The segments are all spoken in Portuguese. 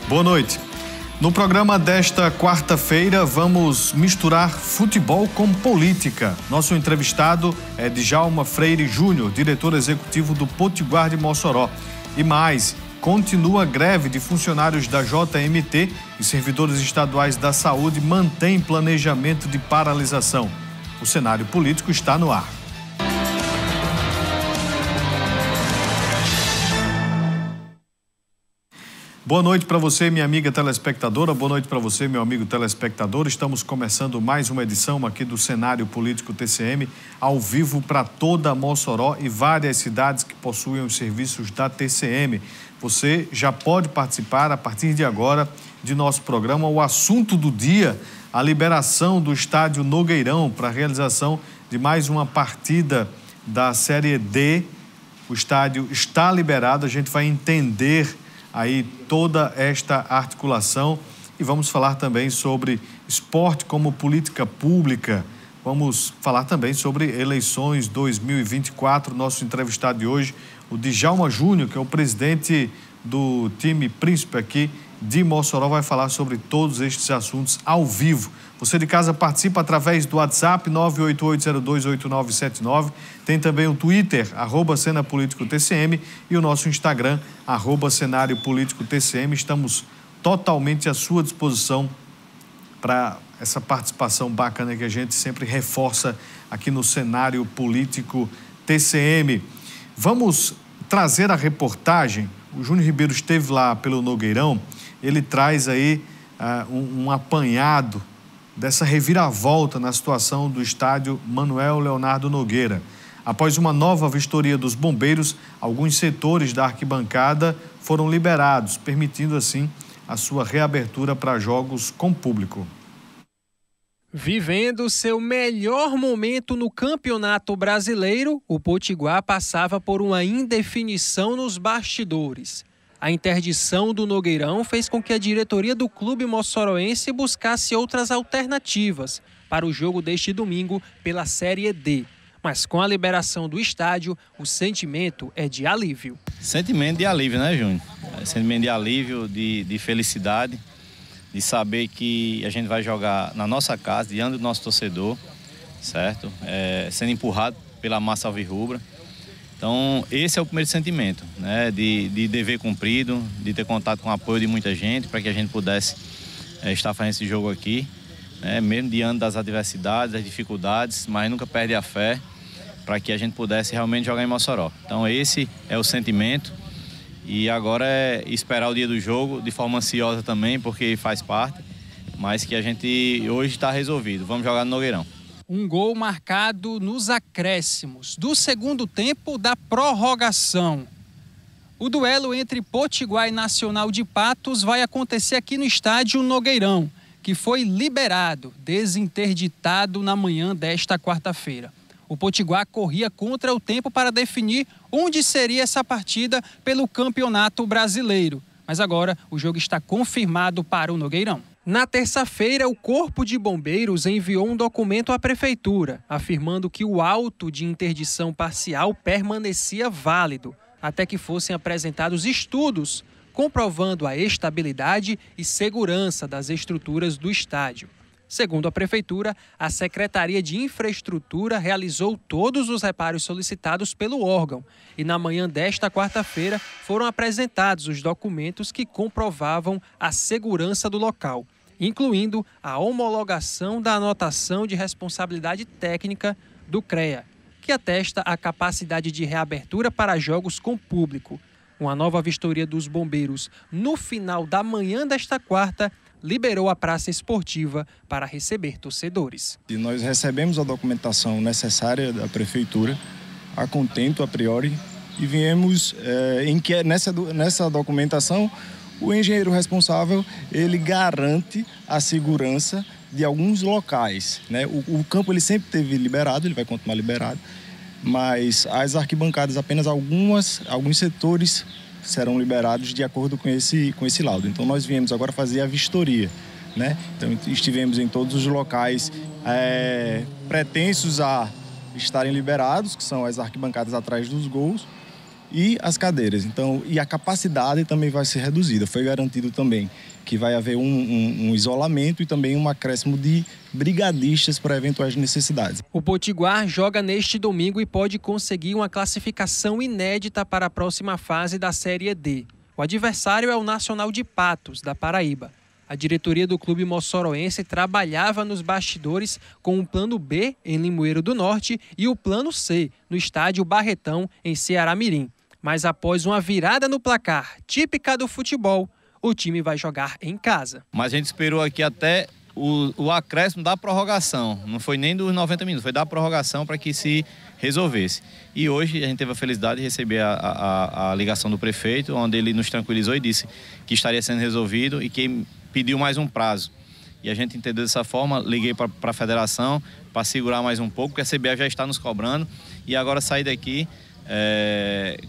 Boa noite. No programa desta quarta-feira, vamos misturar futebol com política. Nosso entrevistado é Djalma Freire Júnior, diretor executivo do Potiguar de Mossoró. E mais, continua a greve de funcionários da JMT e servidores estaduais da saúde mantém planejamento de paralisação. O cenário político está no ar. Boa noite para você, minha amiga telespectadora. Boa noite para você, meu amigo telespectador. Estamos começando mais uma edição aqui do Cenário Político TCM, ao vivo para toda Mossoró e várias cidades que possuem os serviços da TCM. Você já pode participar a partir de agora de nosso programa. O assunto do dia, a liberação do estádio Nogueirão para a realização de mais uma partida da Série D. O estádio está liberado, a gente vai entender aí toda esta articulação e vamos falar também sobre esporte como política pública. Vamos falar também sobre eleições 2024. Nosso entrevistado de hoje, o Djalma Júnior, que é o presidente do time Príncipe aqui de Mossoró, vai falar sobre todos estes assuntos ao vivo. Você de casa participa através do WhatsApp 988028979. Tem também o Twitter, @CenaPolíticoTCM, e o nosso Instagram, @CenárioPolíticoTCM. Estamos totalmente à sua disposição para essa participação bacana que a gente sempre reforça aqui no Cenário Político TCM. Vamos trazer a reportagem. O Júnior Ribeiro esteve lá pelo Nogueirão. Ele traz aí um apanhado dessa reviravolta na situação do estádio Manuel Leonardo Nogueira. Após uma nova vistoria dos bombeiros, alguns setores da arquibancada foram liberados, permitindo assim a sua reabertura para jogos com público. Vivendo seu melhor momento no Campeonato Brasileiro, o Potiguar passava por uma indefinição nos bastidores. A interdição do Nogueirão fez com que a diretoria do clube moçoroense buscasse outras alternativas para o jogo deste domingo pela Série D. Mas com a liberação do estádio, o sentimento é de alívio. Sentimento de alívio, né, Júnior? Sentimento de alívio, de felicidade, de saber que a gente vai jogar na nossa casa, diante do nosso torcedor, certo? Sendo empurrado pela massa alvirrubra. Então, esse é o primeiro sentimento, né? De dever cumprido, de ter contato com o apoio de muita gente para que a gente pudesse estar fazendo esse jogo aqui, né? Mesmo diante das adversidades, das dificuldades, mas nunca perde a fé para que a gente pudesse realmente jogar em Mossoró. Então, esse é o sentimento e agora é esperar o dia do jogo de forma ansiosa também, porque faz parte, mas que a gente hoje está resolvido. Vamos jogar no Nogueirão. Um gol marcado nos acréscimos do segundo tempo da prorrogação. O duelo entre Potiguar e Nacional de Patos vai acontecer aqui no estádio Nogueirão, que foi liberado, desinterditado na manhã desta quarta-feira. O Potiguar corria contra o tempo para definir onde seria essa partida pelo Campeonato Brasileiro. Mas agora o jogo está confirmado para o Nogueirão. Na terça-feira, o Corpo de Bombeiros enviou um documento à Prefeitura, afirmando que o auto de interdição parcial permanecia válido, até que fossem apresentados estudos comprovando a estabilidade e segurança das estruturas do estádio. Segundo a Prefeitura, a Secretaria de Infraestrutura realizou todos os reparos solicitados pelo órgão e na manhã desta quarta-feira foram apresentados os documentos que comprovavam a segurança do local, incluindo a homologação da anotação de responsabilidade técnica do CREA, que atesta a capacidade de reabertura para jogos com público. Uma nova vistoria dos bombeiros no final da manhã desta quarta liberou a praça esportiva para receber torcedores. E nós recebemos a documentação necessária da Prefeitura, a contento a priori, e viemos em que nessa documentação o engenheiro responsável ele garante a segurança de alguns locais, né? O campo ele sempre teve liberado, ele vai continuar liberado, mas as arquibancadas, apenas alguns setores serão liberados de acordo com esse laudo. Então nós viemos agora fazer a vistoria, né? Então estivemos em todos os locais pretensos a estarem liberados, que são as arquibancadas atrás dos gols, e as cadeiras. Então, e a capacidade também vai ser reduzida. Foi garantido também que vai haver um isolamento e também um acréscimo de brigadistas para eventuais necessidades. O Potiguar joga neste domingo e pode conseguir uma classificação inédita para a próxima fase da Série D. O adversário é o Nacional de Patos, da Paraíba. A diretoria do clube moçoroense trabalhava nos bastidores com o plano B em Limoeiro do Norte e o plano C no estádio Barretão, em Ceará-Mirim. Mas após uma virada no placar típica do futebol, o time vai jogar em casa. Mas a gente esperou aqui até o acréscimo da prorrogação. Não foi nem dos 90 minutos, foi da prorrogação para que se resolvesse. E hoje a gente teve a felicidade de receber a ligação do prefeito, onde ele nos tranquilizou e disse que estaria sendo resolvido e que pediu mais um prazo. E a gente entendeu dessa forma, liguei para a federação para segurar mais um pouco, porque a CBF já está nos cobrando. E agora sair daqui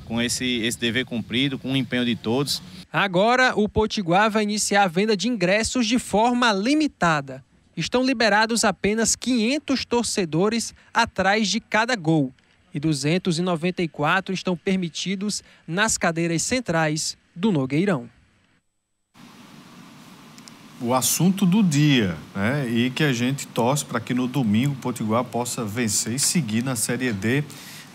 com esse dever cumprido, com o empenho de todos. Agora, o Potiguar vai iniciar a venda de ingressos de forma limitada. Estão liberados apenas 500 torcedores atrás de cada gol. E 294 estão permitidos nas cadeiras centrais do Nogueirão. O assunto do dia, né? E que a gente torce para que no domingo o Potiguar possa vencer e seguir na Série D.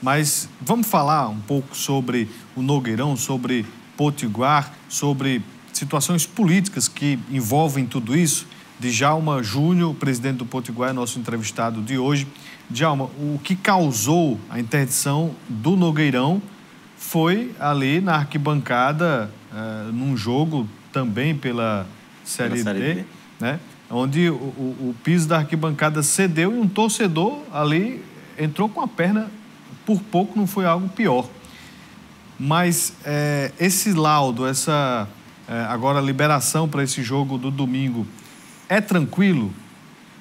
Mas vamos falar um pouco sobre o Nogueirão, sobre Potiguar, sobre situações políticas que envolvem tudo isso. Djalma Júnior, presidente do Potiguar, é nosso entrevistado de hoje. Djalma, o que causou a interdição do Nogueirão foi ali na arquibancada, num jogo também pela Série D, né? Onde o piso da arquibancada cedeu e um torcedor ali entrou com a perna, por pouco não foi algo pior. Mas esse laudo, agora liberação para esse jogo do domingo, é tranquilo?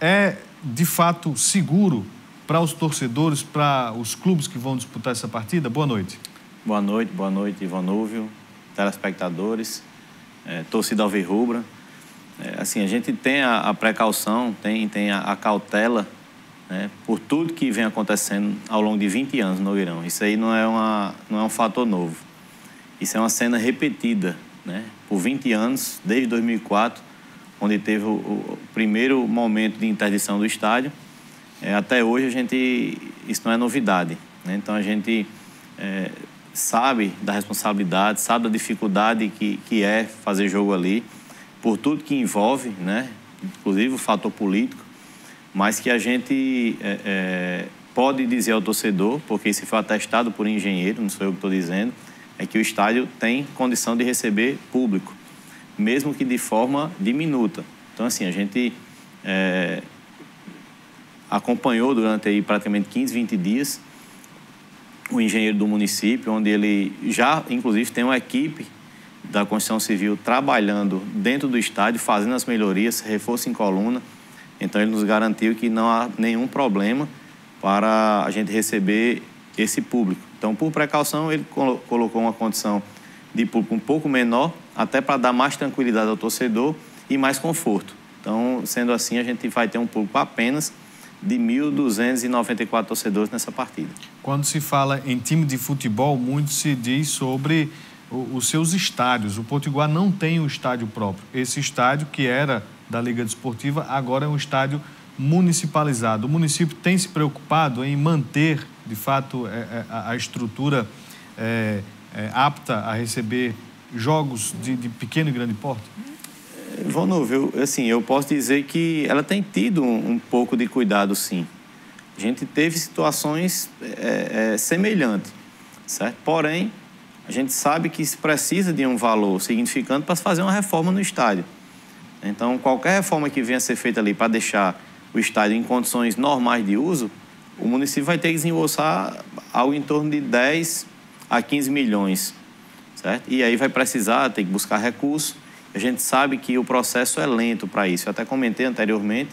É, de fato, seguro para os torcedores, para os clubes que vão disputar essa partida? Boa noite. Boa noite, Ivan Núvio, telespectadores, torcida alvirrubra. Assim, a gente tem a precaução, tem a cautela, né, por tudo que vem acontecendo ao longo de 20 anos no Nogueirão. Isso aí não é um fator novo. Isso é uma cena repetida, né, por 20 anos, desde 2004, onde teve o primeiro momento de interdição do estádio. Até hoje, isso não é novidade, né? Então, a gente sabe da responsabilidade, sabe da dificuldade que é fazer jogo ali, por tudo que envolve, né, inclusive o fator político, mas que a gente pode dizer ao torcedor, porque isso foi atestado por engenheiro, não sou eu que estou dizendo, é que o estádio tem condição de receber público, mesmo que de forma diminuta. Então, assim, a gente acompanhou durante aí praticamente 15, 20 dias o engenheiro do município, onde ele já, inclusive, tem uma equipe da Construção Civil trabalhando dentro do estádio, fazendo as melhorias, reforço em coluna. Então, ele nos garantiu que não há nenhum problema para a gente receber esse público. Então, por precaução, ele colocou uma condição de público um pouco menor, até para dar mais tranquilidade ao torcedor e mais conforto. Então, sendo assim, a gente vai ter um público apenas de 1.294 torcedores nessa partida. Quando se fala em time de futebol, muito se diz sobre os seus estádios. O Potiguar não tem um estádio próprio. Esse estádio, que era da Liga Desportiva, agora é um estádio municipalizado. O município tem se preocupado em manter, de fato, a estrutura apta a receber jogos de pequeno e grande porte? Ivan Núvio, assim, eu posso dizer que ela tem tido um pouco de cuidado, sim. A gente teve situações semelhantes, certo? Porém, a gente sabe que se precisa de um valor significante para se fazer uma reforma no estádio. Então, qualquer reforma que venha a ser feita ali para deixar o estádio em condições normais de uso, o município vai ter que desembolsar algo em torno de 10 a 15 milhões, certo? E aí vai precisar, ter que buscar recursos. A gente sabe que o processo é lento para isso. Eu até comentei anteriormente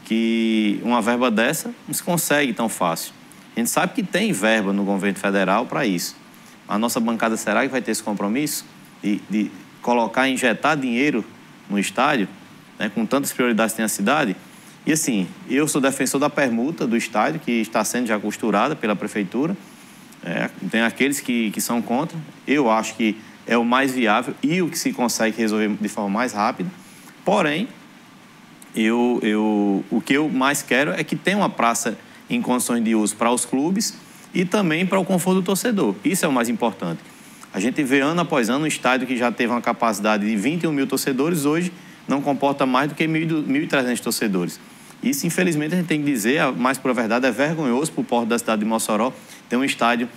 que uma verba dessa não se consegue tão fácil. A gente sabe que tem verba no governo federal para isso. A nossa bancada, será que vai ter esse compromisso de colocar, injetar dinheiro no estádio, né, com tantas prioridades que tem a cidade? E assim, eu sou defensor da permuta do estádio, que está sendo já costurada pela prefeitura. Tem aqueles que são contra. Eu acho que é o mais viável e o que se consegue resolver de forma mais rápida. Porém, o que eu mais quero é que tenha uma praça em condições de uso para os clubes e também para o conforto do torcedor. Isso é o mais importante. A gente vê ano após ano um estádio que já teve uma capacidade de 21 mil torcedores, hoje não comporta mais do que 1.300 torcedores. Isso, infelizmente, a gente tem que dizer, a mais pura verdade, é vergonhoso para o porto da cidade de Mossoró ter um estádio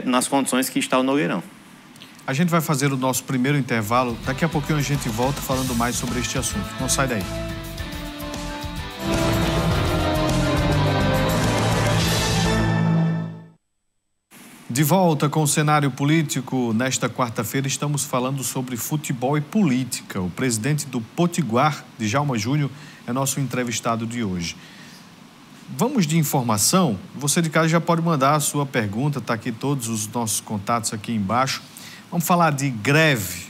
nas condições que está o Nogueirão. A gente vai fazer o nosso primeiro intervalo. Daqui a pouquinho a gente volta falando mais sobre este assunto. Não sai daí. De volta com o cenário político, nesta quarta-feira estamos falando sobre futebol e política. O presidente do Potiguar, Djalma Júnior, é nosso entrevistado de hoje. Vamos de informação. Você de casa já pode mandar a sua pergunta, está aqui todos os nossos contatos aqui embaixo. Vamos falar de greve.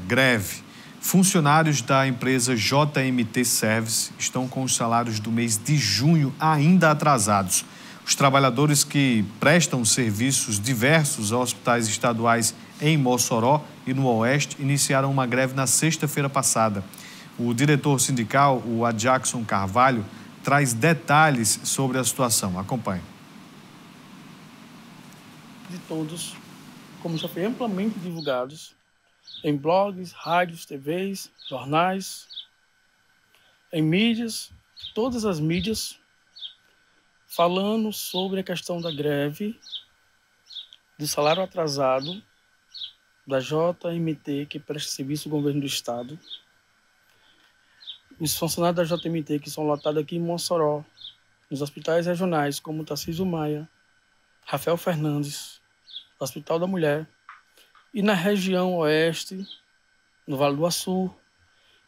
Greve. Funcionários da empresa JMT Service estão com os salários do mês de junho ainda atrasados. Os trabalhadores que prestam serviços diversos a hospitais estaduais em Mossoró e no Oeste iniciaram uma greve na sexta-feira passada. O diretor sindical, o Adjackson Carvalho, traz detalhes sobre a situação. Acompanhe. De todos, como já foi amplamente divulgados em blogs, rádios, TVs, jornais, em mídias, todas as mídias, falando sobre a questão da greve, do salário atrasado da JMT, que presta serviço ao governo do estado. Os funcionários da JMT que são lotados aqui em Mossoró, nos hospitais regionais, como Tarcísio Maia, Rafael Fernandes, Hospital da Mulher, e na região oeste, no Vale do Açu,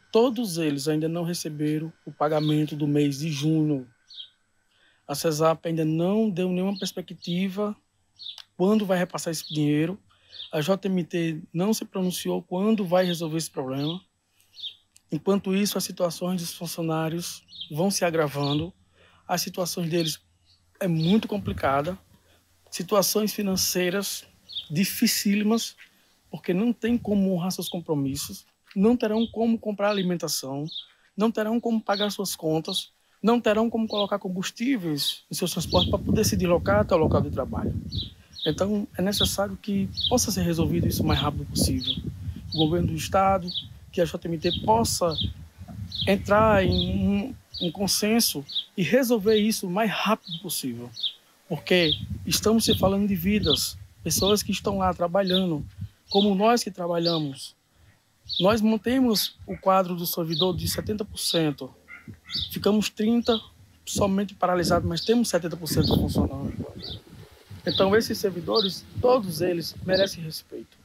todos eles ainda não receberam o pagamento do mês de junho. A CESAP ainda não deu nenhuma perspectiva quando vai repassar esse dinheiro. A JMT não se pronunciou quando vai resolver esse problema. Enquanto isso, as situações dos funcionários vão se agravando. As situações deles é muito complicada. Situações financeiras dificílimas, porque não tem como honrar seus compromissos, não terão como comprar alimentação, não terão como pagar suas contas, não terão como colocar combustíveis em seus transportes para poder se deslocar até o local de trabalho. Então, é necessário que possa ser resolvido isso o mais rápido possível. O governo do estado, que a JMT possa entrar em um consenso e resolver isso o mais rápido possível. Porque estamos se falando de vidas, pessoas que estão lá trabalhando, como nós que trabalhamos. Nós mantemos o quadro do servidor de 70%. Ficamos 30% somente paralisados, mas temos 70% funcionando. Então, esses servidores, todos eles merecem respeito.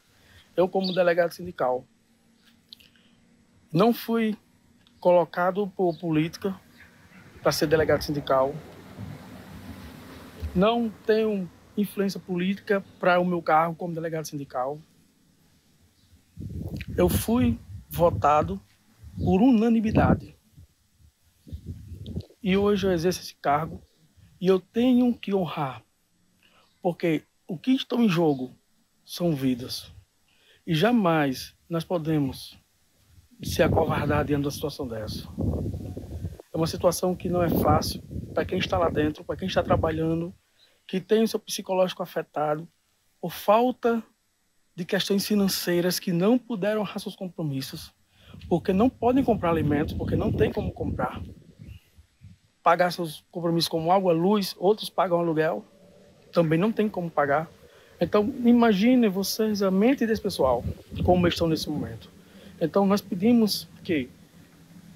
Eu, como delegado sindical, não fui colocado por política para ser delegado sindical. Não tenho influência política para o meu cargo como delegado sindical. Eu fui votado por unanimidade. E hoje eu exerço esse cargo e eu tenho que honrar, porque o que está em jogo são vidas. E jamais nós podemos se acovardar diante de uma situação dessa. É uma situação que não é fácil para quem está lá dentro, para quem está trabalhando, que tem o seu psicológico afetado por falta de questões financeiras, que não puderam honrar seus compromissos, porque não podem comprar alimentos, porque não tem como comprar. Pagar seus compromissos como água, luz, outros pagam aluguel, também não tem como pagar. Então, imagine vocês a mente desse pessoal, como estão nesse momento. Então, nós pedimos que,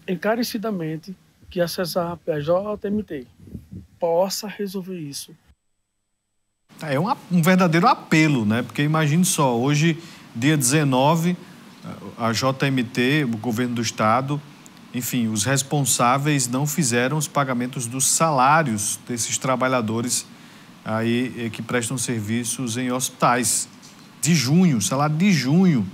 encarecidamente, que a CESAP, a JMT, possa resolver isso. É um verdadeiro apelo, né? Porque imagine só, hoje, dia 19, a JMT, o governo do estado, enfim, os responsáveis não fizeram os pagamentos dos salários desses trabalhadores aí que prestam serviços em hospitais. De junho, salário de junho.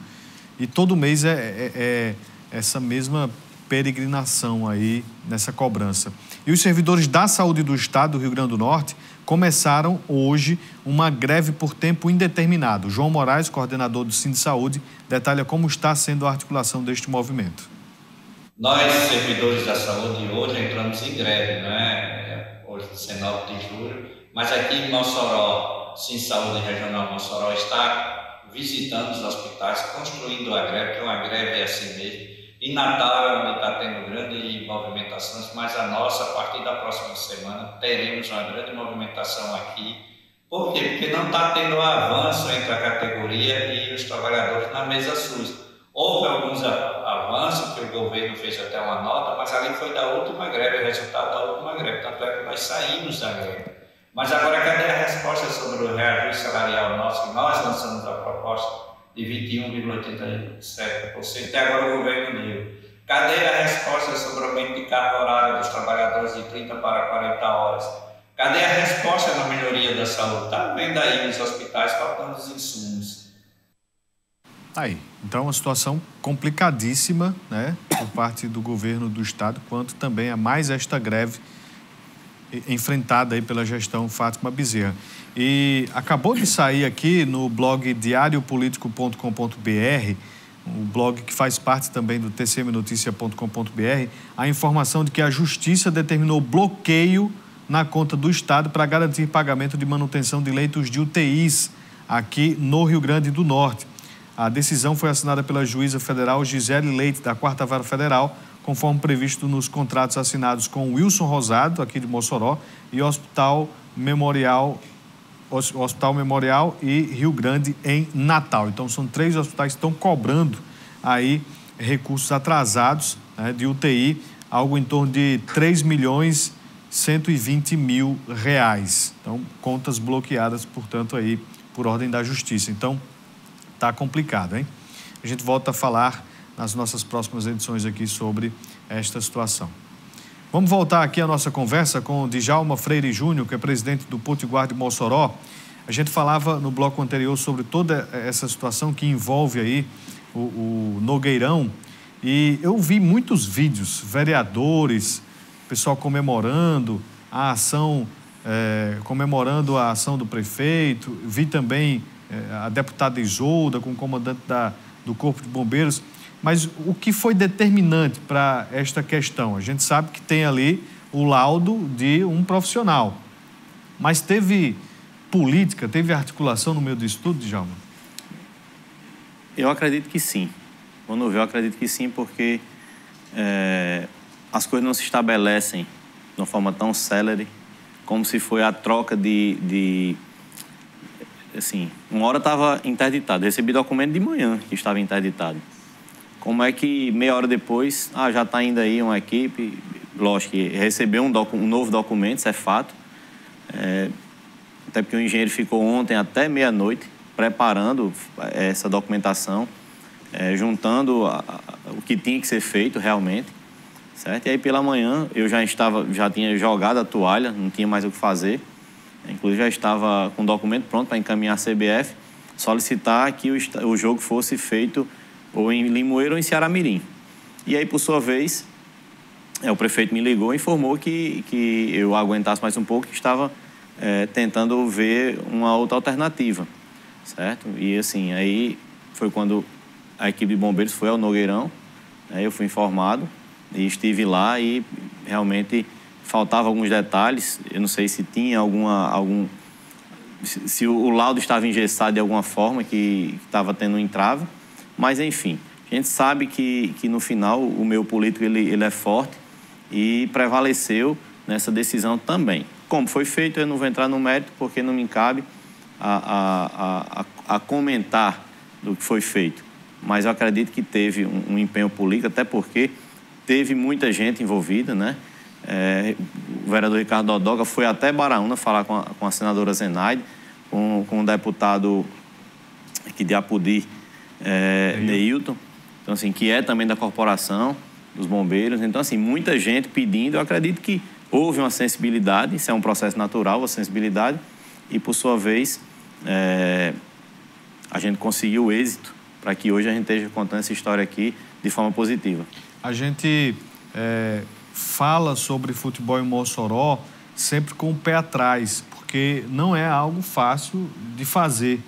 E todo mês é essa mesma peregrinação aí nessa cobrança. E os servidores da saúde do estado do Rio Grande do Norte começaram hoje uma greve por tempo indeterminado. João Moraes, coordenador do Sindsaúde, detalha como está sendo a articulação deste movimento. Nós, servidores da saúde, hoje entramos em greve, né? Hoje, 19 de julho, mas aqui em Mossoró, Sindsaúde Regional Mossoró está visitando os hospitais, construindo a greve, que é uma greve assim mesmo. Em Natal é onde está tendo grande movimentações, mas a nossa, a partir da próxima semana, teremos uma grande movimentação aqui. Por quê? Porque não está tendo avanço entre a categoria e os trabalhadores na mesa SUS. Houve alguns avanços que o governo fez até uma nota, mas ali foi da última greve, o resultado da última greve. Tanto é que nós saímos da greve. Mas agora, cadê a resposta sobre o reajuste salarial nosso? Nós lançamos a proposta de 21,87%, até agora o governo deu. Cadê a resposta sobre o aumento de carga horária dos trabalhadores de 30 para 40 horas? Cadê a resposta na melhoria da saúde? Está vendo aí nos hospitais faltando os insumos. Aí, então uma situação complicadíssima, né, por parte do governo do estado, quanto também a mais esta greve enfrentada aí pela gestão Fátima Bezerra. E acabou de sair aqui no blog diariopolitico.com.br, o blog que faz parte também do tcmnoticia.com.br, a informação de que a Justiça determinou bloqueio na conta do Estado para garantir pagamento de manutenção de leitos de UTIs aqui no Rio Grande do Norte. A decisão foi assinada pela juíza federal Gisele Leite, da 4ª Vara Federal, conforme previsto nos contratos assinados com Wilson Rosado, aqui de Mossoró, e Hospital Memorial e Rio Grande, em Natal. Então, são 3 hospitais que estão cobrando aí recursos atrasados, né, de UTI, algo em torno de R$3.120.000. Então, contas bloqueadas, portanto, aí por ordem da Justiça. Então, tá complicado, hein? A gente volta a falar nas nossas próximas edições aqui sobre esta situação. Vamos voltar aqui a nossa conversa com o Djalma Freire Júnior, que é presidente do Potiguar de Mossoró. A gente falava no bloco anterior sobre toda essa situação que envolve aí o Nogueirão, e eu vi muitos vídeos, vereadores, pessoal comemorando a ação, comemorando a ação do prefeito, vi também a deputada Isolda com o comandante do Corpo de Bombeiros. Mas o que foi determinante para esta questão? A gente sabe que tem ali o laudo de um profissional, mas teve política, teve articulação no meio do estudo, Djalma? Eu acredito que sim. Quando eu acredito que sim, porque as coisas não se estabelecem de uma forma tão célere como se foi a troca assim, uma hora estava interditado. Recebi documento de manhã que estava interditado. Como é que meia hora depois, já está indo aí uma equipe, lógico que recebeu um novo documento, isso é fato. Até porque o engenheiro ficou ontem até meia-noite preparando essa documentação, juntando o que tinha que ser feito realmente, certo? E aí pela manhã eu já tinha jogado a toalha, não tinha mais o que fazer. Inclusive já estava com o documento pronto para encaminhar a CBF, solicitar que o jogo fosse feito ou em Limoeiro ou em Ceará-Mirim. E aí, por sua vez, o prefeito me ligou e informou que eu aguentasse mais um pouco, que estava tentando ver uma outra alternativa, certo? E assim, aí foi quando a equipe de bombeiros foi ao Nogueirão, eu fui informado e estive lá e realmente faltavam alguns detalhes. Eu não sei se tinha se o laudo estava engessado de alguma forma, que estava tendo um entrave. Mas, enfim, a gente sabe que no final o meio político ele é forte e prevaleceu nessa decisão também. Como foi feito, eu não vou entrar no mérito, porque não me cabe a comentar do que foi feito. Mas eu acredito que teve um empenho político, até porque teve muita gente envolvida, né? O vereador Ricardo Dodóga foi até Baraúna falar com a senadora Zenaide, com o deputado aqui de Apodi, Neilton, então, assim, que é também da corporação dos bombeiros. Então, assim, muita gente pedindo. Eu acredito que houve uma sensibilidade, isso é um processo natural, a sensibilidade, e, por sua vez, a gente conseguiu o êxito para que hoje a gente esteja contando essa história aqui de forma positiva. A gente fala sobre futebol em Mossoró sempre com o pé atrás, porque não é algo fácil de fazer.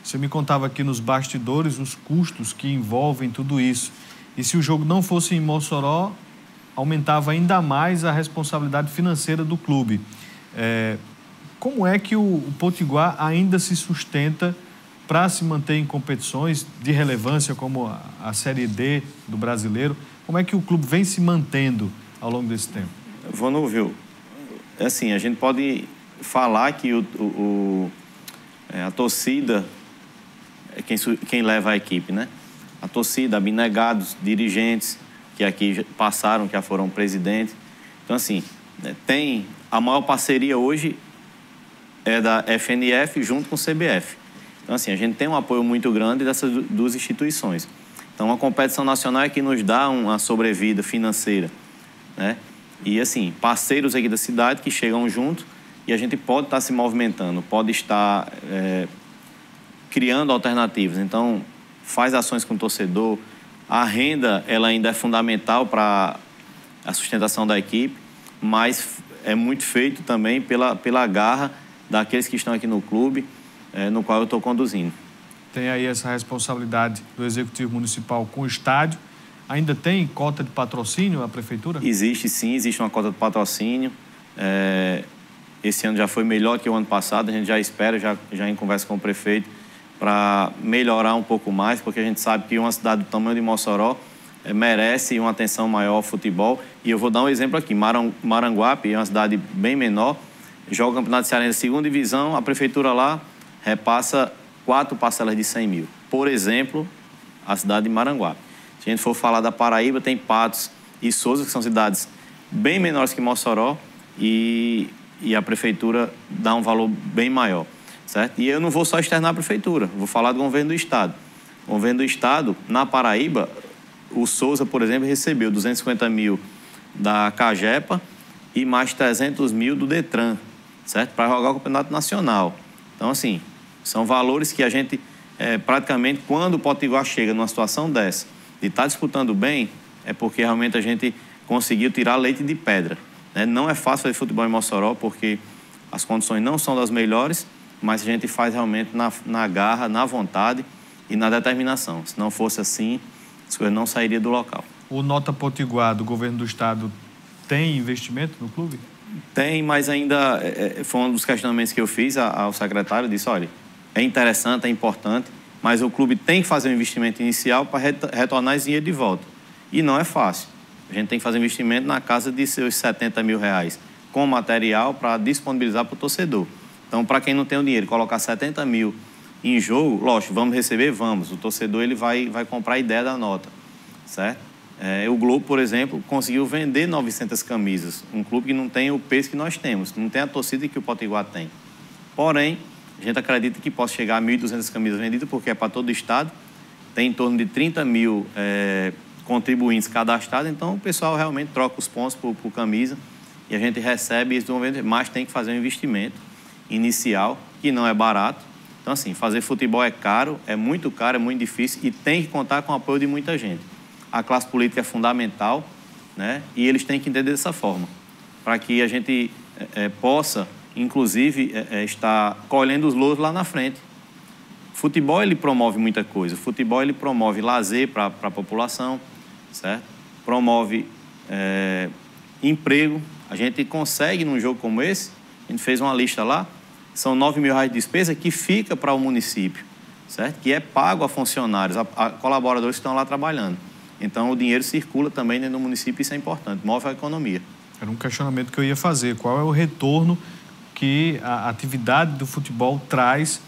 Você me contava aqui nos bastidores os custos que envolvem tudo isso. E se o jogo não fosse em Mossoró, aumentava ainda mais a responsabilidade financeira do clube. Como é que o Potiguar ainda se sustenta para se manter em competições de relevância como a Série D do Brasileiro? Como é que o clube vem se mantendo ao longo desse tempo? Vonúvio, assim, a gente pode falar que a torcida é quem leva a equipe, né? A torcida, abnegados, dirigentes que aqui passaram, que já foram presidentes. Então, assim, tem a maior parceria hoje é da FNF junto com o CBF. Então, assim, a gente tem um apoio muito grande dessas duas instituições. Então, a competição nacional é que nos dá uma sobrevida financeira, né? E, assim, parceiros aqui da cidade que chegam junto e a gente pode estar se movimentando, pode estar criando alternativas. Então, faz ações com o torcedor. A renda, ela ainda é fundamental para a sustentação da equipe, mas é muito feito também pela garra daqueles que estão aqui no clube, no qual eu estou conduzindo. Tem aí essa responsabilidade do Executivo Municipal com o estádio. Ainda tem cota de patrocínio a Prefeitura? Existe sim, existe uma cota de patrocínio. Esse ano já foi melhor que o ano passado, a gente já espera, já em conversa com o prefeito, para melhorar um pouco mais, porque a gente sabe que uma cidade do tamanho de Mossoró merece uma atenção maior ao futebol. E eu vou dar um exemplo aqui. Maranguape é uma cidade bem menor, joga o Campeonato Cearense segunda divisão, a prefeitura lá repassa 4 parcelas de 100 mil. Por exemplo, a cidade de Maranguape. Se a gente for falar da Paraíba, tem Patos e Sousa, que são cidades bem menores que Mossoró, e a prefeitura dá um valor bem maior, certo? E eu não vou só externar a prefeitura, vou falar do governo do estado. O governo do estado, na Paraíba, o Sousa, por exemplo, recebeu 250 mil da Cagepa e mais 300 mil do Detran, certo? Para jogar o campeonato nacional. Então, assim, são valores que a gente, praticamente, quando o Potiguar chega numa situação dessa, de estar disputando bem, é porque realmente a gente conseguiu tirar leite de pedra, né? Não é fácil fazer futebol em Mossoró, porque as condições não são das melhores, mas a gente faz realmente na garra, na vontade e na determinação. Se não fosse assim, as coisas não sairiam do local. O Nota Potiguar do governo do estado tem investimento no clube? Tem, mas ainda foi um dos questionamentos que eu fiz ao secretário. Disse, olha, é interessante, é importante, mas o clube tem que fazer um investimento inicial para retornar esse dinheiro de volta. E não é fácil. A gente tem que fazer um investimento na casa de seus 70 mil reais com material para disponibilizar para o torcedor. Então, para quem não tem o dinheiro, colocar 70 mil em jogo, lógico, vamos receber? Vamos. O torcedor ele vai comprar a ideia da nota, certo? O Globo, por exemplo, conseguiu vender 900 camisas. Um clube que não tem o peso que nós temos, não tem a torcida que o Potiguar tem. Porém, a gente acredita que possa chegar a 1.200 camisas vendidas, porque é para todo o estado. Tem em torno de 30 mil contribuintes cadastrados, então o pessoal realmente troca os pontos por camisa e a gente recebe isso do governo, mas tem que fazer um investimento inicial, que não é barato. Então, assim, fazer futebol é caro, é muito difícil e tem que contar com o apoio de muita gente. A classe política é fundamental, né? E eles têm que entender dessa forma, para que a gente possa, inclusive, estar colhendo os louros lá na frente. O futebol, ele promove muita coisa. O futebol, ele promove lazer para a população, certo? Promove emprego. A gente consegue, num jogo como esse, a gente fez uma lista lá, são 9 mil reais de despesa que fica para o município, certo? Que é pago a funcionários, a colaboradores que estão lá trabalhando. Então, o dinheiro circula também dentro do município, isso é importante, move a economia. Era um questionamento que eu ia fazer. Qual é o retorno que a atividade do futebol traz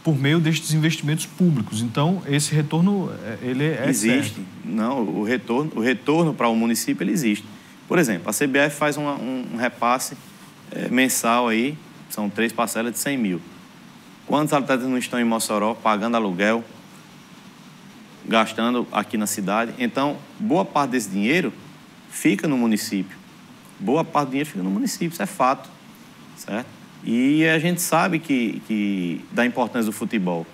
por meio destes investimentos públicos? Então, esse retorno, ele existe. Certo. Não, o retorno para o município, ele existe. Por exemplo, a CBF faz um repasse mensal aí, são 3 parcelas de 100 mil. Quantos atletas não estão em Mossoró pagando aluguel, gastando aqui na cidade? Então, boa parte desse dinheiro fica no município. Boa parte do dinheiro fica no município, isso é fato, certo? E a gente sabe da importância do futebol.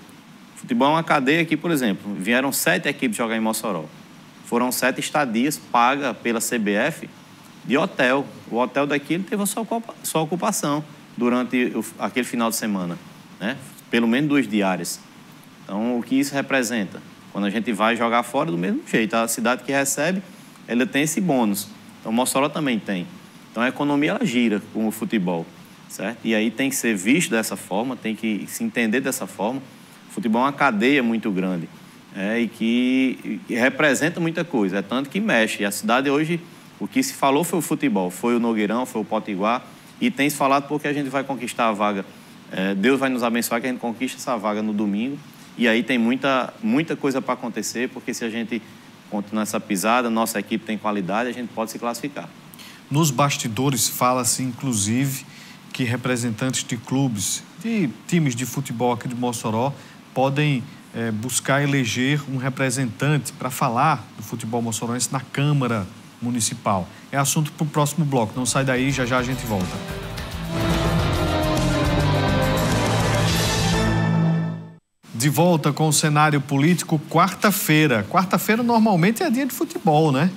O futebol é uma cadeia aqui, por exemplo, vieram 7 equipes jogar em Mossoró. Foram 7 estadias pagas pela CBF de hotel. O hotel daqui ele teve a sua ocupação durante aquele final de semana, né? Pelo menos 2 diárias. Então, o que isso representa? Quando a gente vai jogar fora, do mesmo jeito, a cidade que recebe, ela tem esse bônus. Então, Mossoró também tem. Então, a economia, ela gira com o futebol, certo? E aí tem que ser visto dessa forma, tem que se entender dessa forma. O futebol é uma cadeia muito grande, e que representa muita coisa. É tanto que mexe. E a cidade hoje, o que se falou foi o futebol, foi o Nogueirão, foi o Potiguar, e tem se falado porque a gente vai conquistar a vaga. Deus vai nos abençoar que a gente conquista essa vaga no domingo. E aí tem muita coisa para acontecer, porque se a gente continuar essa pisada, nossa equipe tem qualidade, a gente pode se classificar. Nos bastidores fala-se, inclusive, que representantes de clubes, de times de futebol aqui de Mossoró, podem buscar eleger um representante para falar do futebol moçoroense na Câmara Municipal. É assunto para o próximo bloco. Não sai daí, já já a gente volta. De volta com o cenário político, quarta-feira. Quarta-feira normalmente é dia de futebol, né?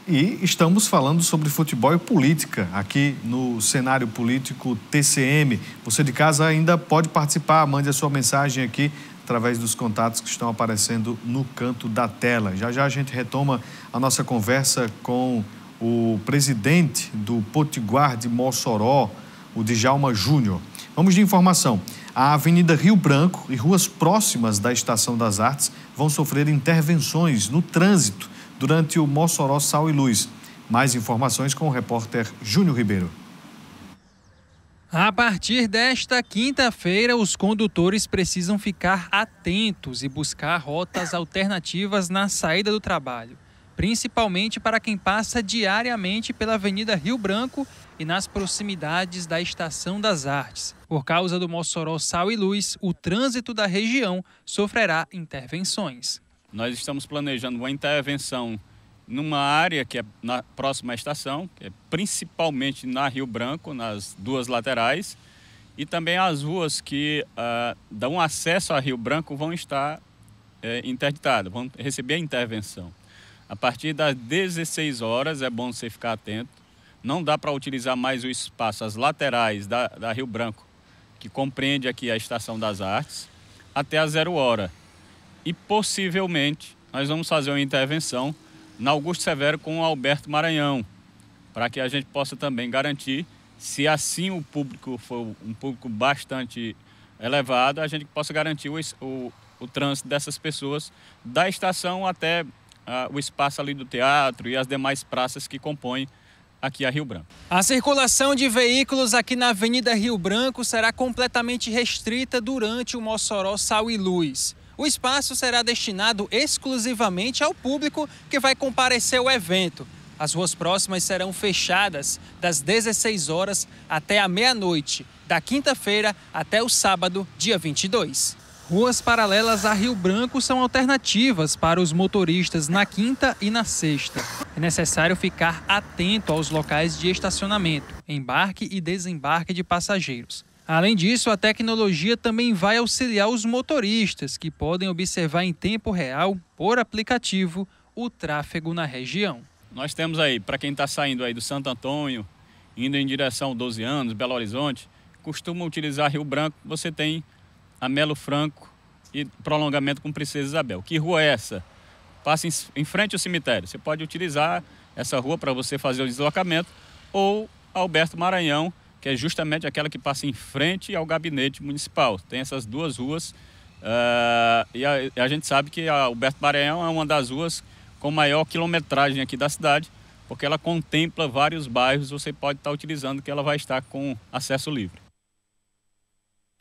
E estamos falando sobre futebol e política aqui no cenário político TCM. Você de casa ainda pode participar, mande a sua mensagem aqui através dos contatos que estão aparecendo no canto da tela. Já já a gente retoma a nossa conversa com o presidente do Potiguar de Mossoró, o Djalma Júnior. Vamos de informação. A Avenida Rio Branco e ruas próximas da Estação das Artes vão sofrer intervenções no trânsito durante o Mossoró Sal e Luz. Mais informações com o repórter Júnior Ribeiro. A partir desta quinta-feira, os condutores precisam ficar atentos e buscar rotas alternativas na saída do trabalho, principalmente para quem passa diariamente pela Avenida Rio Branco e nas proximidades da Estação das Artes. Por causa do Mossoró Sal e Luz, o trânsito da região sofrerá intervenções. Nós estamos planejando uma intervenção numa área que é na próxima estação, que é principalmente na Rio Branco, nas 2 laterais, e também as ruas que dão acesso a Rio Branco vão estar interditadas, vão receber a intervenção. A partir das 16 horas é bom você ficar atento. Não dá para utilizar mais o espaço, as laterais da Rio Branco, que compreende aqui a Estação das Artes, até a 0 hora. E possivelmente nós vamos fazer uma intervenção na Augusto Severo com o Alberto Maranhão, para que a gente possa também garantir, se assim o público for um público bastante elevado, a gente possa garantir o trânsito dessas pessoas da estação até o espaço ali do teatro e as demais praças que compõem aqui a Rio Branco. A circulação de veículos aqui na Avenida Rio Branco será completamente restrita durante o Mossoró Sal e Luz. O espaço será destinado exclusivamente ao público que vai comparecer ao evento. As ruas próximas serão fechadas das 16 horas até a meia-noite, da quinta-feira até o sábado, dia 22. Ruas paralelas a Rio Branco são alternativas para os motoristas na quinta e na sexta. É necessário ficar atento aos locais de estacionamento, embarque e desembarque de passageiros. Além disso, a tecnologia também vai auxiliar os motoristas, que podem observar em tempo real, por aplicativo, o tráfego na região. Nós temos aí, para quem está saindo aí do Santo Antônio, indo em direção 12 anos, Belo Horizonte, costuma utilizar Rio Branco, você tem a Melo Franco e prolongamento com Princesa Isabel. Que rua é essa? Passa em frente ao cemitério. Você pode utilizar essa rua para você fazer o deslocamento, ou Alberto Maranhão, que é justamente aquela que passa em frente ao gabinete municipal. Tem essas 2 ruas e a gente sabe que a Alberto Maranhão é uma das ruas com maior quilometragem aqui da cidade, porque ela contempla vários bairros, você pode estar utilizando, que ela vai estar com acesso livre.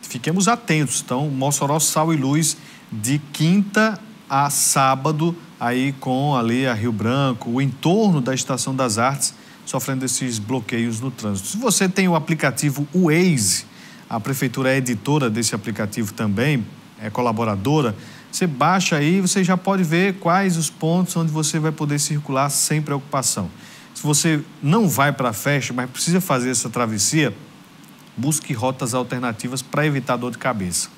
Fiquemos atentos, então, Mossoró Sal e Luz de quinta a sábado, aí com ali a Rio Branco, o entorno da Estação das Artes, sofrendo esses bloqueios no trânsito. Se você tem o aplicativo Waze, a prefeitura é editora desse aplicativo também, é colaboradora, você baixa aí e você já pode ver quais os pontos onde você vai poder circular sem preocupação. Se você não vai para a festa, mas precisa fazer essa travessia, busque rotas alternativas para evitar dor de cabeça.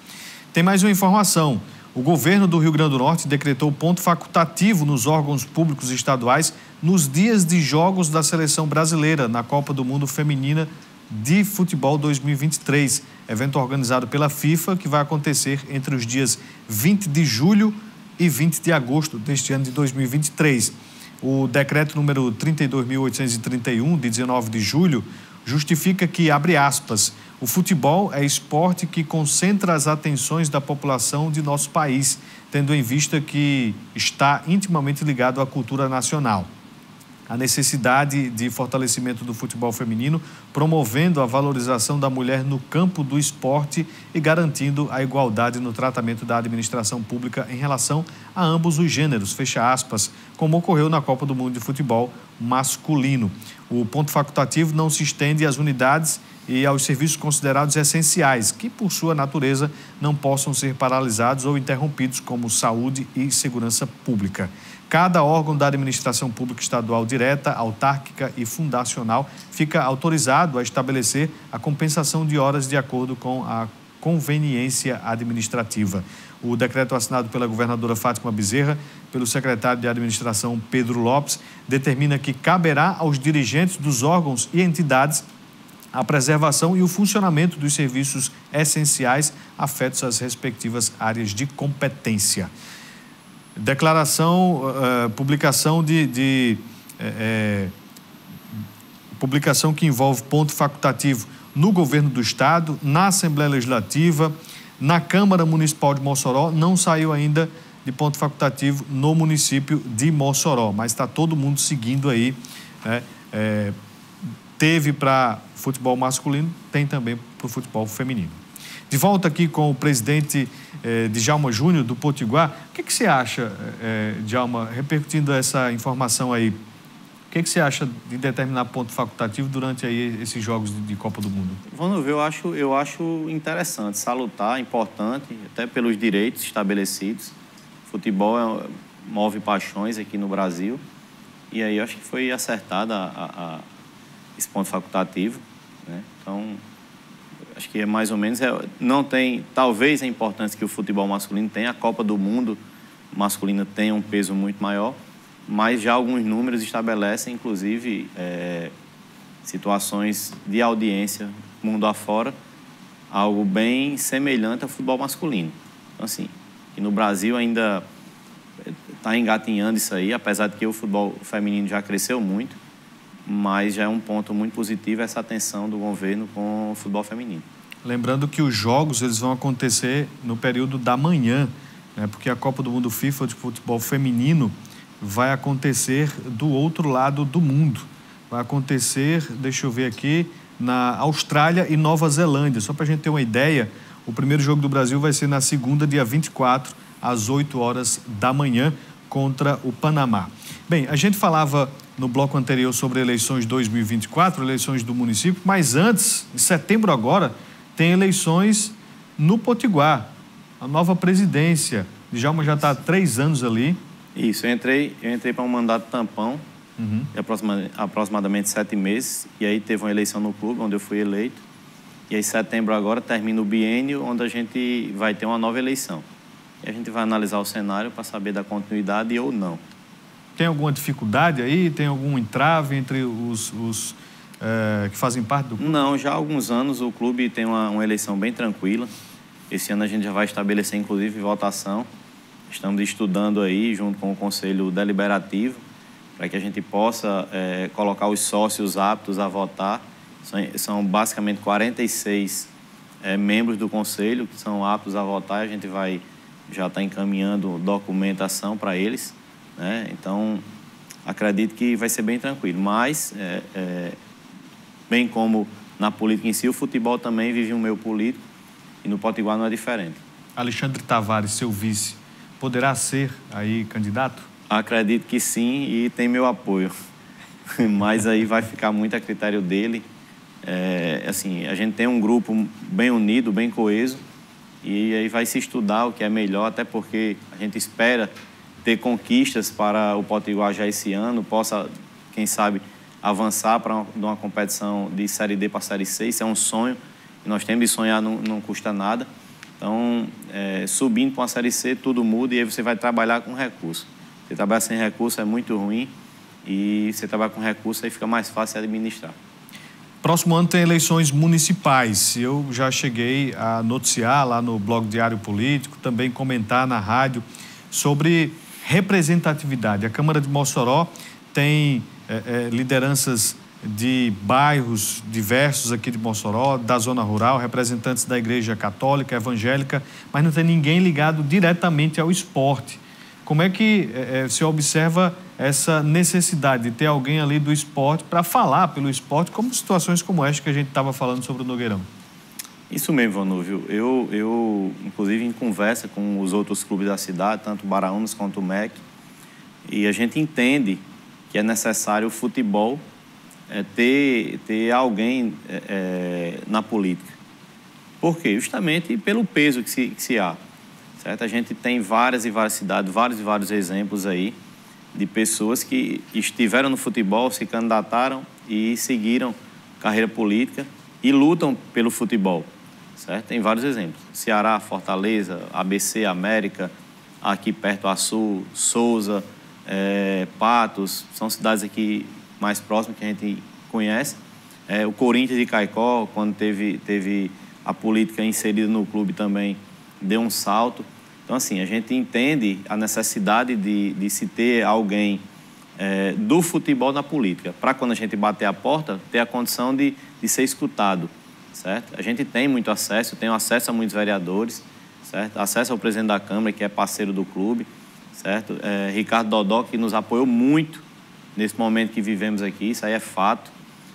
Tem mais uma informação. O governo do Rio Grande do Norte decretou ponto facultativo nos órgãos públicos estaduais nos dias de jogos da seleção brasileira na Copa do Mundo Feminina de Futebol 2023, evento organizado pela FIFA que vai acontecer entre os dias 20 de julho e 20 de agosto deste ano de 2023. O decreto número 32.831, de 19 de julho, justifica que, abre aspas, o futebol é esporte que concentra as atenções da população de nosso país, tendo em vista que está intimamente ligado à cultura nacional. A necessidade de fortalecimento do futebol feminino, promovendo a valorização da mulher no campo do esporte e garantindo a igualdade no tratamento da administração pública em relação a ambos os gêneros, fecha aspas, como ocorreu na Copa do Mundo de Futebol masculino. O ponto facultativo não se estende às unidades e aos serviços considerados essenciais, que, por sua natureza, não possam ser paralisados ou interrompidos, como saúde e segurança pública. Cada órgão da administração pública estadual direta, autárquica e fundacional fica autorizado a estabelecer a compensação de horas de acordo com a conveniência administrativa. O decreto assinado pela governadora Fátima Bezerra, pelo secretário de administração Pedro Lopes, determina que caberá aos dirigentes dos órgãos e entidades a preservação e o funcionamento dos serviços essenciais afetos às respectivas áreas de competência. Publicação que envolve ponto facultativo no governo do estado, na Assembleia Legislativa, na Câmara Municipal de Mossoró. Não saiu ainda de ponto facultativo no município de Mossoró, mas está todo mundo seguindo aí, né? Teve para futebol masculino, tem também para o futebol feminino. De volta aqui com o presidente Djalma Júnior, do Potiguar. O que você acha, Djalma, repercutindo essa informação aí, o que você acha de determinar ponto facultativo durante aí esses jogos de Copa do Mundo? Vamos ver, eu acho interessante, salutar, importante, até pelos direitos estabelecidos. Futebol move paixões aqui no Brasil e aí eu acho que foi acertada esse ponto facultativo, né? Então, acho que é mais ou menos, não tem, talvez a importância que o futebol masculino tem, a Copa do Mundo masculina tem um peso muito maior, mas já alguns números estabelecem, inclusive, situações de audiência mundo afora, algo bem semelhante ao futebol masculino. Então, assim, e no Brasil ainda está engatinhando isso aí, apesar de que o futebol feminino já cresceu muito, mas já é um ponto muito positivo essa atenção do governo com o futebol feminino. Lembrando que os jogos eles vão acontecer no período da manhã, né? Porque a Copa do Mundo FIFA de futebol feminino vai acontecer do outro lado do mundo. Vai acontecer, deixa eu ver aqui, na Austrália e Nova Zelândia. Só para a gente ter uma ideia, o primeiro jogo do Brasil vai ser na segunda, dia 24, às 8 horas da manhã, contra o Panamá. Bem, a gente falava no bloco anterior sobre eleições 2024, eleições do município, mas antes, em setembro agora, tem eleições no Potiguar, a nova presidência. Djalma já está há 3 anos ali. Isso, eu entrei para um mandato tampão, de aproximadamente 7 meses, e aí teve uma eleição no clube, onde eu fui eleito, e aí em setembro agora termina o biênio, onde a gente vai ter uma nova eleição. E a gente vai analisar o cenário para saber da continuidade ou não. Tem alguma dificuldade aí? Tem algum entrave entre os que fazem parte do clube? Não, já há alguns anos o clube tem uma eleição bem tranquila. Esse ano a gente já vai estabelecer, inclusive, votação. Estamos estudando aí, junto com o Conselho Deliberativo, para que a gente possa colocar os sócios aptos a votar. São basicamente 46 membros do Conselho que são aptos a votar. A gente vai já estar encaminhando documentação para eles, né? Então, acredito que vai ser bem tranquilo. Mas, bem como na política em si, o futebol também vive um meio político e no Potiguar não é diferente. Alexandre Tavares, seu vice, poderá ser aí candidato? Acredito que sim e tem meu apoio. Mas aí vai ficar muito a critério dele. Assim, a gente tem um grupo bem unido, bem coeso, e aí vai se estudar o que é melhor, até porque a gente espera ter conquistas para o Potiguar já esse ano, possa, quem sabe, avançar para uma competição de Série D para Série C. Isso é um sonho, e nós temos de sonhar, não custa nada. Então, subindo para uma Série C, tudo muda e aí você vai trabalhar com recurso. Você trabalhar sem recurso é muito ruim e você trabalhar com recurso aí fica mais fácil de administrar. Próximo ano tem eleições municipais. Eu já cheguei a noticiar lá no blog Diário Político, também comentar na rádio sobre representatividade. A Câmara de Mossoró tem lideranças de bairros diversos aqui de Mossoró, da zona rural, representantes da Igreja Católica, Evangélica, mas não tem ninguém ligado diretamente ao esporte. Como é que se observa essa necessidade de ter alguém ali do esporte para falar pelo esporte, como situações como esta que a gente estava falando sobre o Nogueirão? Isso mesmo, Vanúvio. Eu, inclusive, em conversa com os outros clubes da cidade, tanto o Baraúnas quanto o MEC, e a gente entende que é necessário o futebol ter alguém na política. Por quê? Justamente pelo peso que se há. Certo? A gente tem várias e várias cidades, vários exemplos aí de pessoas que estiveram no futebol, se candidataram e seguiram carreira política e lutam pelo futebol. Certo? Tem vários exemplos. Ceará, Fortaleza, ABC, América, aqui perto Açu, Souza, Patos, são cidades aqui mais próximas que a gente conhece. O Corinthians de Caicó, quando teve a política inserida no clube também, deu um salto. Então, assim, a gente entende a necessidade de se ter alguém do futebol na política, para quando a gente bater a porta, ter a condição de ser escutado, certo? A gente tem muito acesso, tem acesso a muitos vereadores, certo? Acesso ao presidente da Câmara, que é parceiro do clube, certo? Ricardo Dodó, que nos apoiou muito nesse momento que vivemos aqui, isso aí é fato,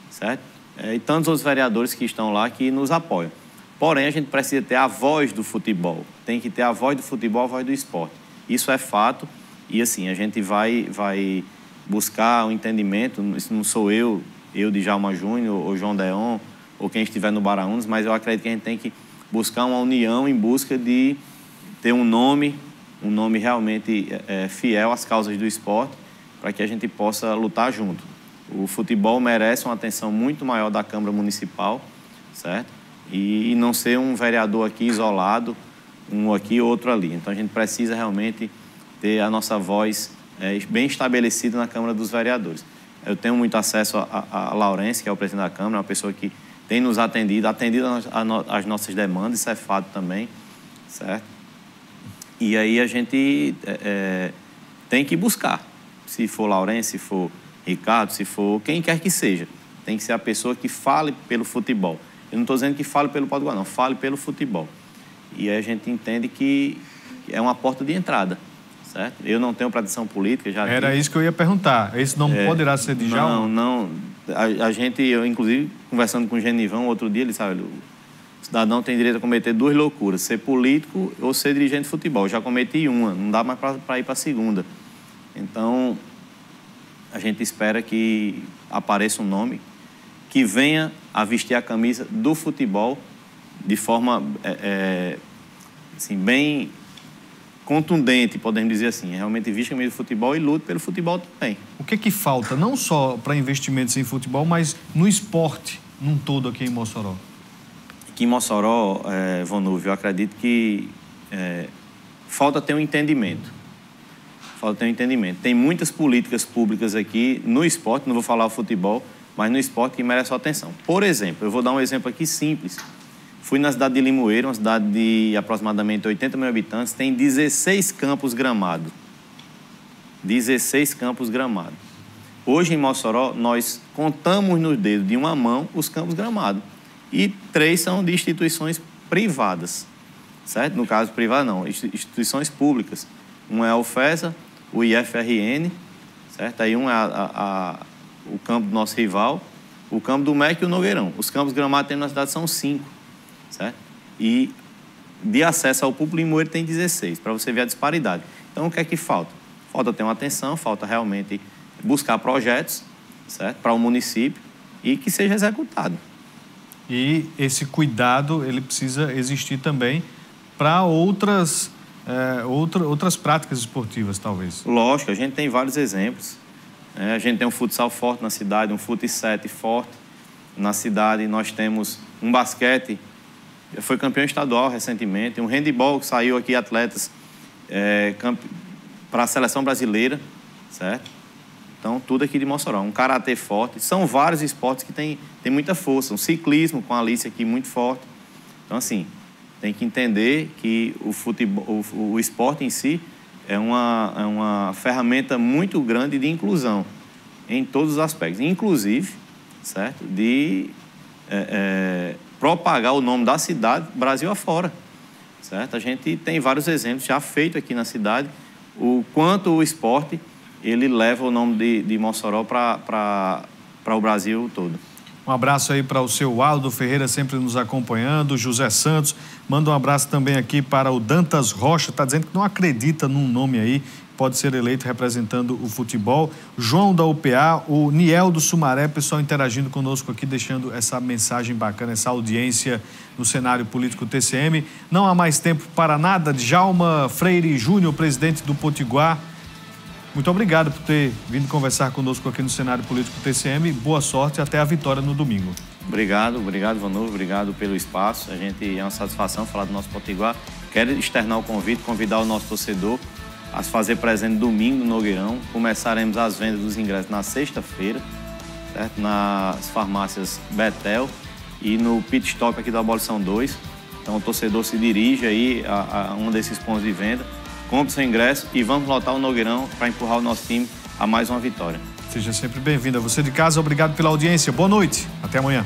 certo? E tantos outros vereadores que estão lá que nos apoiam. Porém, a gente precisa ter a voz do futebol. Tem que ter a voz do futebol, a voz do esporte. Isso é fato. E, assim, a gente vai buscar um entendimento. Isso não sou eu Djalma Júnior, ou João Deon, ou quem estiver no Baraúnas, mas eu acredito que a gente tem que buscar uma união em busca de ter um nome realmente fiel às causas do esporte, para que a gente possa lutar junto. O futebol merece uma atenção muito maior da Câmara Municipal, certo? E não ser um vereador aqui isolado, um aqui, outro ali. Então, a gente precisa realmente ter a nossa voz bem estabelecida na Câmara dos Vereadores. Eu tenho muito acesso a Laurence, que é o presidente da Câmara, uma pessoa que tem nos atendido às nossas demandas, isso é fato também, certo? E aí a gente tem que buscar, se for Laurence, se for Ricardo, se for quem quer que seja, tem que ser a pessoa que fale pelo futebol. Eu não estou dizendo que fale pelo Potiguar, não. Fale pelo futebol. E aí a gente entende que é uma porta de entrada, certo? Eu não tenho tradição política, já Era isso que eu ia perguntar. Esse nome poderá ser de Djalma? Não. Eu, inclusive, conversando com o Genivão outro dia, ele disse, olha, o cidadão tem direito a cometer 2 loucuras, ser político ou ser dirigente de futebol. Eu já cometi uma, não dá mais para ir para a segunda. Então, a gente espera que apareça um nome que venha a vestir a camisa do futebol de forma assim, bem contundente, podemos dizer assim. Realmente viste a camisa do futebol e luta pelo futebol também. O que falta, não só para investimentos em futebol, mas no esporte num todo aqui em Mossoró? Aqui em Mossoró, Vanúvio, eu acredito que falta ter um entendimento. Tem muitas políticas públicas aqui no esporte, não vou falar o futebol, mas no esporte que merece sua atenção. Por exemplo, eu vou dar um exemplo aqui simples. Fui na cidade de Limoeiro, uma cidade de aproximadamente 80 mil habitantes, tem 16 campos gramados. 16 campos gramados. Hoje em Mossoró, nós contamos nos dedos de uma mão os campos gramados. E 3 são de instituições privadas, certo? No caso, privada não, instituições públicas. Um é a UFESA, o IFRN, certo? Aí um é o campo do nosso rival, o campo do MEC e o Nogueirão. Os campos gramados que tem na cidade são 5, certo? E de acesso ao público, Limoeiro tem 16, para você ver a disparidade. Então, o que é que falta? Falta ter uma atenção, falta realmente buscar projetos, certo? Para o município e que seja executado. E esse cuidado, ele precisa existir também para outras práticas esportivas, talvez. Lógico, a gente tem vários exemplos. A gente tem um futsal forte na cidade, um fut 7 forte na cidade. Nós temos um basquete foi campeão estadual recentemente. Um handebol que saiu aqui atletas para a seleção brasileira, certo? Então, tudo aqui de Mossoró. Um karatê forte. São vários esportes que tem muita força. Um ciclismo com a Alice aqui muito forte. Então, assim, tem que entender que o futebol, o esporte em si é uma ferramenta muito grande de inclusão em todos os aspectos. Inclusive, certo? De propagar o nome da cidade Brasil afora, certo? A gente tem vários exemplos já feitos aqui na cidade, o quanto o esporte ele leva o nome de Mossoró para o Brasil todo. Um abraço aí para o seu Aldo Ferreira, sempre nos acompanhando. José Santos, manda um abraço também aqui para o Dantas Rocha, está dizendo que não acredita num nome aí, pode ser eleito representando o futebol. João da UPA, o Niel do Sumaré, pessoal interagindo conosco aqui, deixando essa mensagem bacana, essa audiência no cenário político TCM. Não há mais tempo para nada. Djalma Freire Júnior, presidente do Potiguar, muito obrigado por ter vindo conversar conosco aqui no cenário político TCM. Boa sorte, até a vitória no domingo. Obrigado, Vanor, obrigado pelo espaço. A gente é uma satisfação falar do nosso Potiguar. Quero externar o convite, convidar o nosso torcedor a se fazer presente domingo no Nogueirão. Começaremos as vendas dos ingressos na sexta-feira, certo? Nas farmácias Betel e no pit stop aqui da Abolição 2. Então o torcedor se dirige aí a um desses pontos de venda, compre seu ingresso e vamos lotar o Nogueirão para empurrar o nosso time a mais uma vitória. Seja sempre bem-vindo. Você de casa, obrigado pela audiência. Boa noite. Até amanhã.